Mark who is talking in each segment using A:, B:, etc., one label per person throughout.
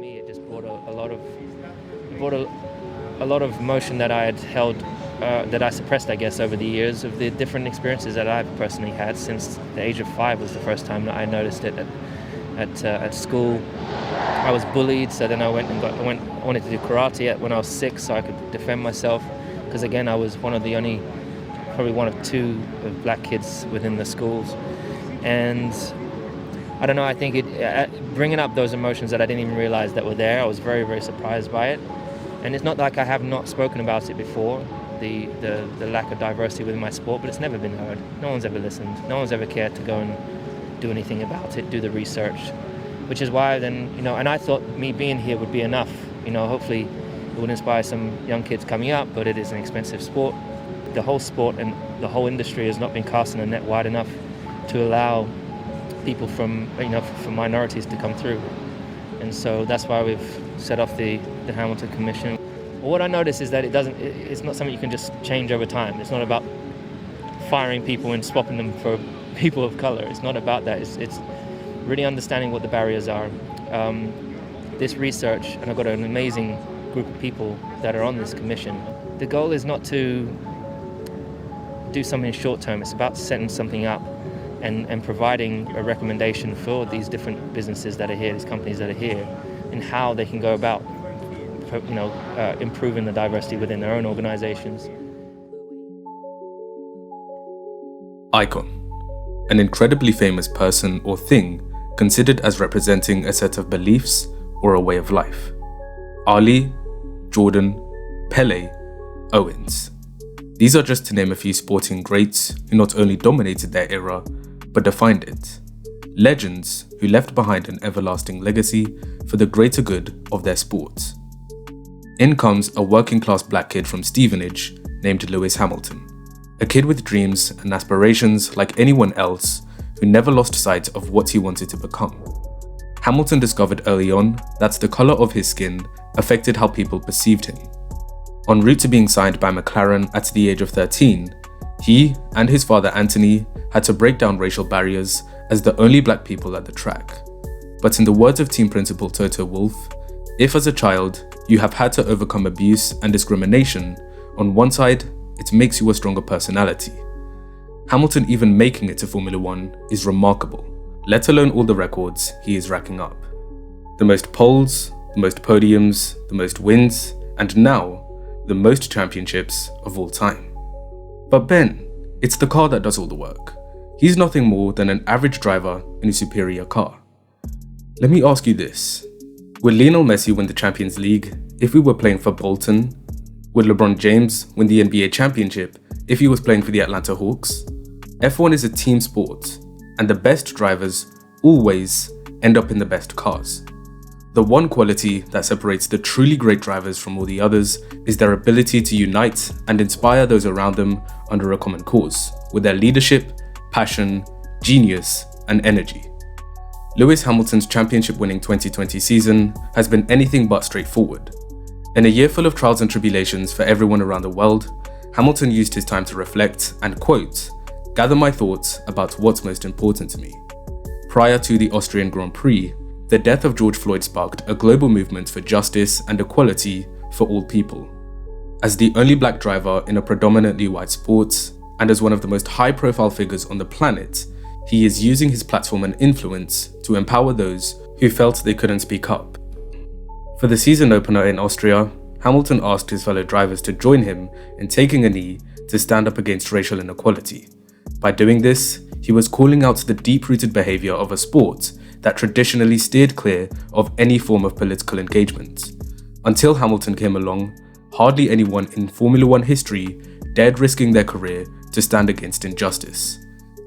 A: me, it just brought a lot of emotion that I had held, that I suppressed, I guess, over the years of the different experiences that I've personally had. Since the age of 5 was the first time that I noticed it at school. I was bullied, so then I wanted to do karate when I was 6, so I could defend myself. Because again, I was probably one of 2 black kids within the schools, and I don't know. I think bringing up those emotions that I didn't even realize that were there. I was very, very surprised by it, and it's not like I have not spoken about it before. The lack of diversity within my sport, but it's never been heard. No one's ever listened. No one's ever cared to go and do anything about it, do the research, which is why then, and I thought me being here would be enough. Hopefully it would inspire some young kids coming up, but it is an expensive sport. The whole sport and the whole industry has not been casting a net wide enough to allow people from minorities to come through. And so that's why we've set off the Hamilton Commission. Well, what I notice is that it's not something you can just change over time. It's not about firing people and swapping them for people of color. It's not about that. It's really understanding what the barriers are. This research, and I've got an amazing group of people that are on this commission. The goal is not to do something short term. It's about setting something up and providing a recommendation for these different businesses that are here, these companies that are here, and how they can go about improving the diversity within their own organizations.
B: Icon, an incredibly famous person or thing considered as representing a set of beliefs or a way of life. Ali, Jordan, Pele, Owens. These are just to name a few sporting greats who not only dominated their era, but defined it. Legends who left behind an everlasting legacy for the greater good of their sports. In comes a working-class black kid from Stevenage named Lewis Hamilton. A kid with dreams and aspirations like anyone else who never lost sight of what he wanted to become. Hamilton discovered early on that the colour of his skin affected how people perceived him. En route to being signed by McLaren at the age of 13, he and his father Anthony had to break down racial barriers as the only black people at the track. But in the words of team principal Toto Wolff, if as a child you have had to overcome abuse and discrimination, on one side, it makes you a stronger personality. Hamilton even making it to Formula 1 is remarkable, let alone all the records he is racking up. The most poles, the most podiums, the most wins, and now, the most championships of all time. But Ben, it's the car that does all the work. He's nothing more than an average driver in a superior car. Let me ask you this. Would Lionel Messi win the Champions League if we were playing for Bolton? Would LeBron James win the NBA championship if he was playing for the Atlanta Hawks? F1 is a team sport, and the best drivers always end up in the best cars. The one quality that separates the truly great drivers from all the others is their ability to unite and inspire those around them under a common cause, with their leadership, passion, genius, and energy. Lewis Hamilton's championship-winning 2020 season has been anything but straightforward. In a year full of trials and tribulations for everyone around the world, Hamilton used his time to reflect and, quote, gather my thoughts about what's most important to me. Prior to the Austrian Grand Prix, the death of George Floyd sparked a global movement for justice and equality for all people. As the only black driver in a predominantly white sport, and as one of the most high-profile figures on the planet, he is using his platform and influence to empower those who felt they couldn't speak up. For the season opener in Austria, Hamilton asked his fellow drivers to join him in taking a knee to stand up against racial inequality. By doing this, he was calling out the deep-rooted behaviour of a sport that traditionally steered clear of any form of political engagement. Until Hamilton came along, hardly anyone in Formula 1 history dared risking their career to stand against injustice.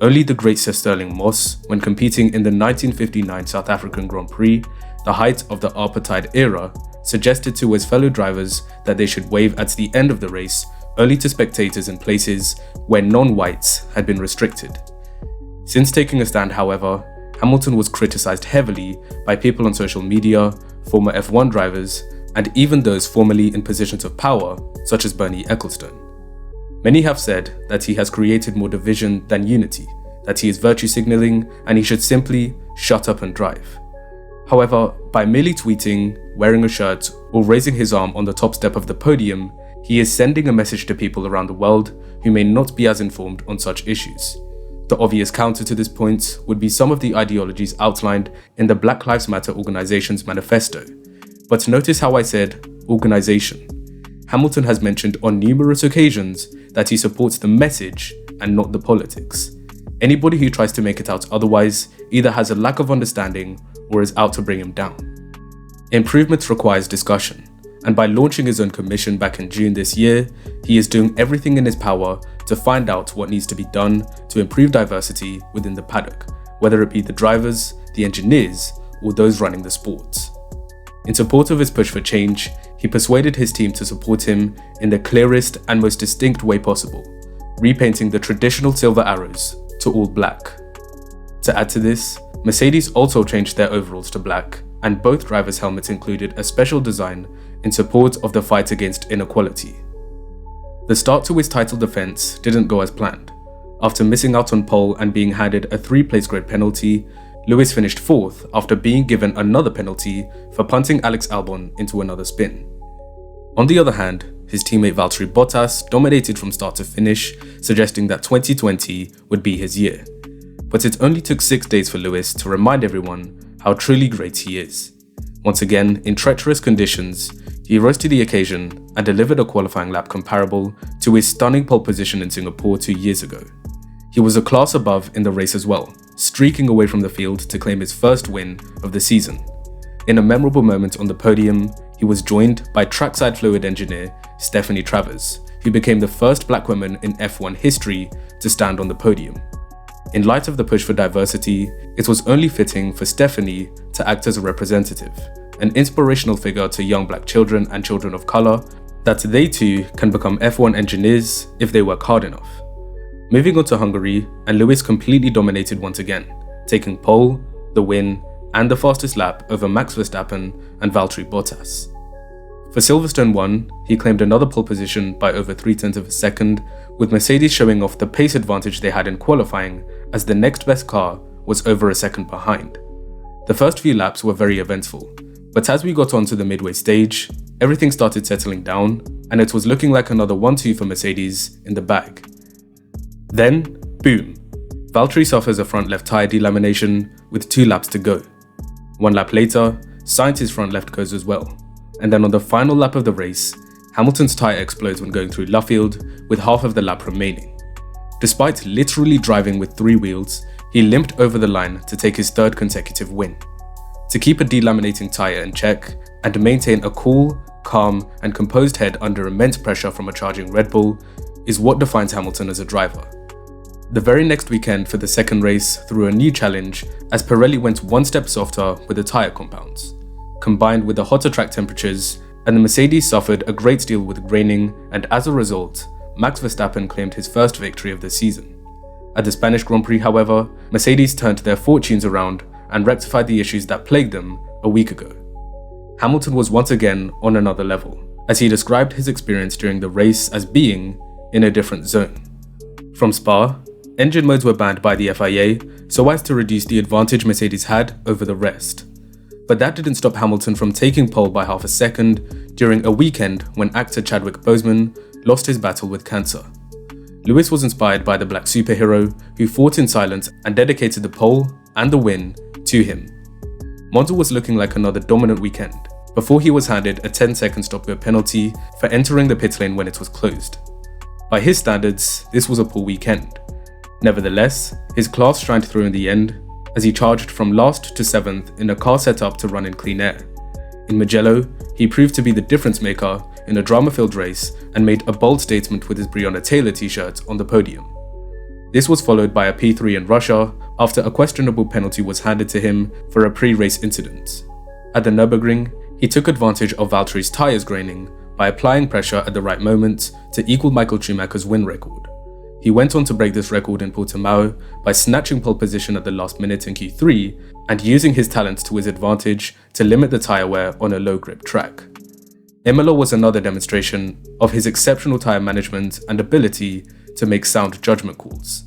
B: Only the great Sir Stirling Moss, when competing in the 1959 South African Grand Prix, the height of the apartheid era, suggested to his fellow drivers that they should wave at the end of the race only to spectators in places where non-whites had been restricted. Since taking a stand, however, Hamilton was criticised heavily by people on social media, former F1 drivers, and even those formerly in positions of power, such as Bernie Ecclestone. Many have said that he has created more division than unity, that he is virtue signalling, and he should simply shut up and drive. However, by merely tweeting, wearing a shirt, or raising his arm on the top step of the podium, he is sending a message to people around the world who may not be as informed on such issues. The obvious counter to this point would be some of the ideologies outlined in the Black Lives Matter organization's manifesto. But notice how I said organization. Hamilton has mentioned on numerous occasions that he supports the message and not the politics. Anybody who tries to make it out otherwise either has a lack of understanding or is out to bring him down. Improvements requires discussion, and by launching his own commission back in June this year, he is doing everything in his power to find out what needs to be done to improve diversity within the paddock, whether it be the drivers, the engineers, or those running the sports. In support of his push for change, he persuaded his team to support him in the clearest and most distinct way possible, repainting the traditional silver arrows to all black. To add to this, Mercedes also changed their overalls to black, and both drivers' helmets included a special design in support of the fight against inequality. The start to his title defense didn't go as planned. After missing out on pole and being handed a 3-place grid penalty, Lewis finished 4th after being given another penalty for punting Alex Albon into another spin. On the other hand, his teammate Valtteri Bottas dominated from start to finish, suggesting that 2020 would be his year. But it only took 6 days for Lewis to remind everyone how truly great he is. Once again, in treacherous conditions, he rose to the occasion and delivered a qualifying lap comparable to his stunning pole position in Singapore 2 years ago. He was a class above in the race as well, streaking away from the field to claim his first win of the season. In a memorable moment on the podium, he was joined by trackside fluid engineer Stephanie Travers, who became the first black woman in F1 history to stand on the podium. In light of the push for diversity, it was only fitting for Stephanie to act as a representative, an inspirational figure to young black children and children of color, that they too can become F1 engineers if they work hard enough. Moving on to Hungary, and Lewis completely dominated once again, taking pole, the win, and the fastest lap over Max Verstappen and Valtteri Bottas. For Silverstone 1, he claimed another pole position by over 0.3 of a second, with Mercedes showing off the pace advantage they had in qualifying, as the next best car was over a second behind. The first few laps were very eventful, but as we got onto the midway stage, everything started settling down, and it was looking like another 1-2 for Mercedes in the bag. Then, boom, Valtteri suffers a front left tyre delamination with 2 laps to go. 1 lap later, Sainz's front left goes as well, and then on the final lap of the race, Hamilton's tyre explodes when going through Luffield with half of the lap remaining. Despite literally driving with 3 wheels, he limped over the line to take his 3rd consecutive win. To keep a delaminating tyre in check and maintain a cool, calm and composed head under immense pressure from a charging Red Bull is what defines Hamilton as a driver. The very next weekend for the second race threw a new challenge as Pirelli went 1 step softer with the tyre compounds. Combined with the hotter track temperatures, and the Mercedes suffered a great deal with graining, and as a result, Max Verstappen claimed his first victory of the season. At the Spanish Grand Prix, however, Mercedes turned their fortunes around and rectified the issues that plagued them a week ago. Hamilton was once again on another level, as he described his experience during the race as being in a different zone. From Spa, engine modes were banned by the FIA so as to reduce the advantage Mercedes had over the rest. But that didn't stop Hamilton from taking pole by half a second during a weekend when actor Chadwick Boseman lost his battle with cancer. Lewis was inspired by the black superhero who fought in silence and dedicated the pole and the win to him. Monza was looking like another dominant weekend before he was handed a 10-second stop-go penalty for entering the pit lane when it was closed. By his standards, this was a poor weekend. Nevertheless, his class shined through in the end as he charged from last to 7th in a car set up to run in clean air. In Mugello, he proved to be the difference maker in a drama-filled race and made a bold statement with his Breonna Taylor t-shirt on the podium. This was followed by a P3 in Russia after a questionable penalty was handed to him for a pre-race incident. At the Nürburgring, he took advantage of Valtteri's tyres graining by applying pressure at the right moment to equal Michael Schumacher's win record. He went on to break this record in Portimao by snatching pole position at the last minute in Q3 and using his talents to his advantage to limit the tyre wear on a low-grip track. Imola was another demonstration of his exceptional tyre management and ability to make sound judgment calls.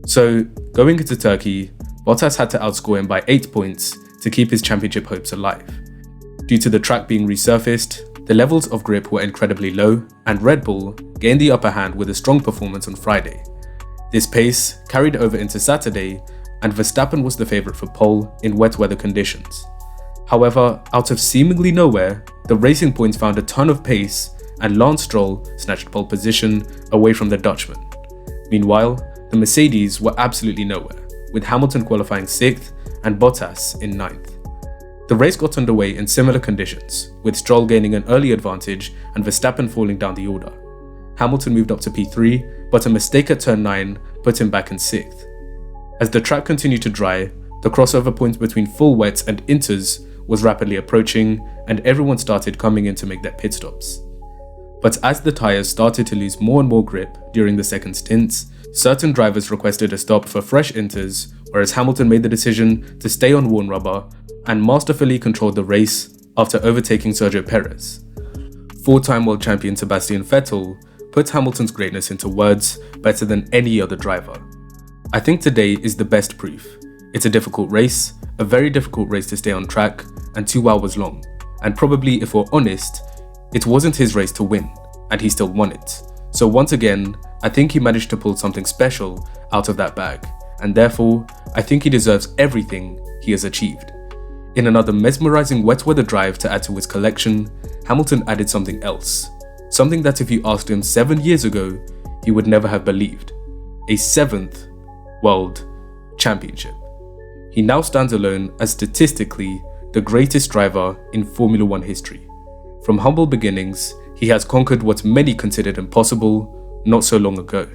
B: So, going into Turkey, Bottas had to outscore him by 8 points to keep his championship hopes alive. Due to the track being resurfaced, the levels of grip were incredibly low, and Red Bull gained the upper hand with a strong performance on Friday. This pace carried over into Saturday, and Verstappen was the favourite for pole in wet weather conditions. However, out of seemingly nowhere, the Racing Points found a ton of pace, and Lance Stroll snatched pole position away from the Dutchman. Meanwhile, the Mercedes were absolutely nowhere, with Hamilton qualifying 6th and Bottas in 9th. The race got underway in similar conditions, with Stroll gaining an early advantage and Verstappen falling down the order. Hamilton moved up to P3, but a mistake at turn 9 put him back in 6th. As the track continued to dry, the crossover points between full wets and inters was rapidly approaching, and everyone started coming in to make their pit stops. But as the tyres started to lose more and more grip during the second stints, certain drivers requested a stop for fresh inters, whereas Hamilton made the decision to stay on worn rubber and masterfully controlled the race after overtaking Sergio Perez. Four-time world champion Sebastian Vettel put Hamilton's greatness into words better than any other driver. I think today is the best proof. It's a difficult race, a very difficult race to stay on track, and 2 hours long. And probably, if we're honest, it wasn't his race to win, and he still won it. So once again, I think he managed to pull something special out of that bag, and therefore, I think he deserves everything he has achieved. In another mesmerizing wet weather drive to add to his collection, Hamilton added something else. Something that if you asked him 7 years ago, he would never have believed. A 7th World Championship. He now stands alone as statistically the greatest driver in Formula One history. From humble beginnings, he has conquered what many considered impossible not so long ago.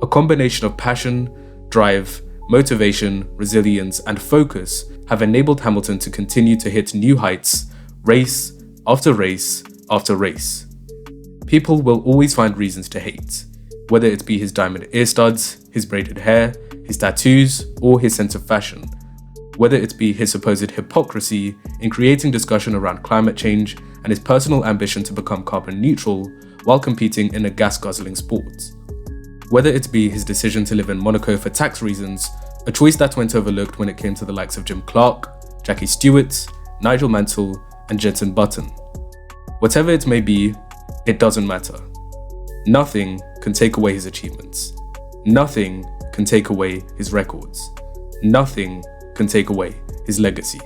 B: A combination of passion, drive, motivation, resilience, and focus have enabled Hamilton to continue to hit new heights, race after race after race. People will always find reasons to hate, whether it be his diamond ear studs, his braided hair, his tattoos, or his sense of fashion. Whether it be his supposed hypocrisy in creating discussion around climate change and his personal ambition to become carbon neutral while competing in a gas-guzzling sport. Whether it be his decision to live in Monaco for tax reasons, a choice that went overlooked when it came to the likes of Jim Clark, Jackie Stewart, Nigel Mansell, and Jenson Button. Whatever it may be, it doesn't matter. Nothing can take away his achievements. Nothing can take away his records. Nothing can take away his legacy.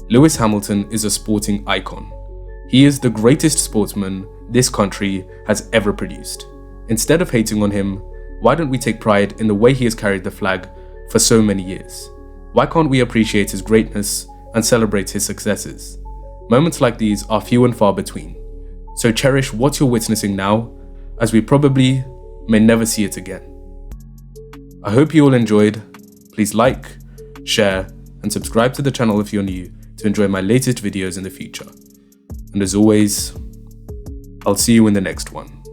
B: Lewis Hamilton is a sporting icon. He is the greatest sportsman this country has ever produced. Instead of hating on him, why don't we take pride in the way he has carried the flag for so many years? Why can't we appreciate his greatness and celebrate his successes? Moments like these are few and far between. So cherish what you're witnessing now, as we probably may never see it again. I hope you all enjoyed. Please like, share, and subscribe to the channel if you're new to enjoy my latest videos in the future. And as always, I'll see you in the next one.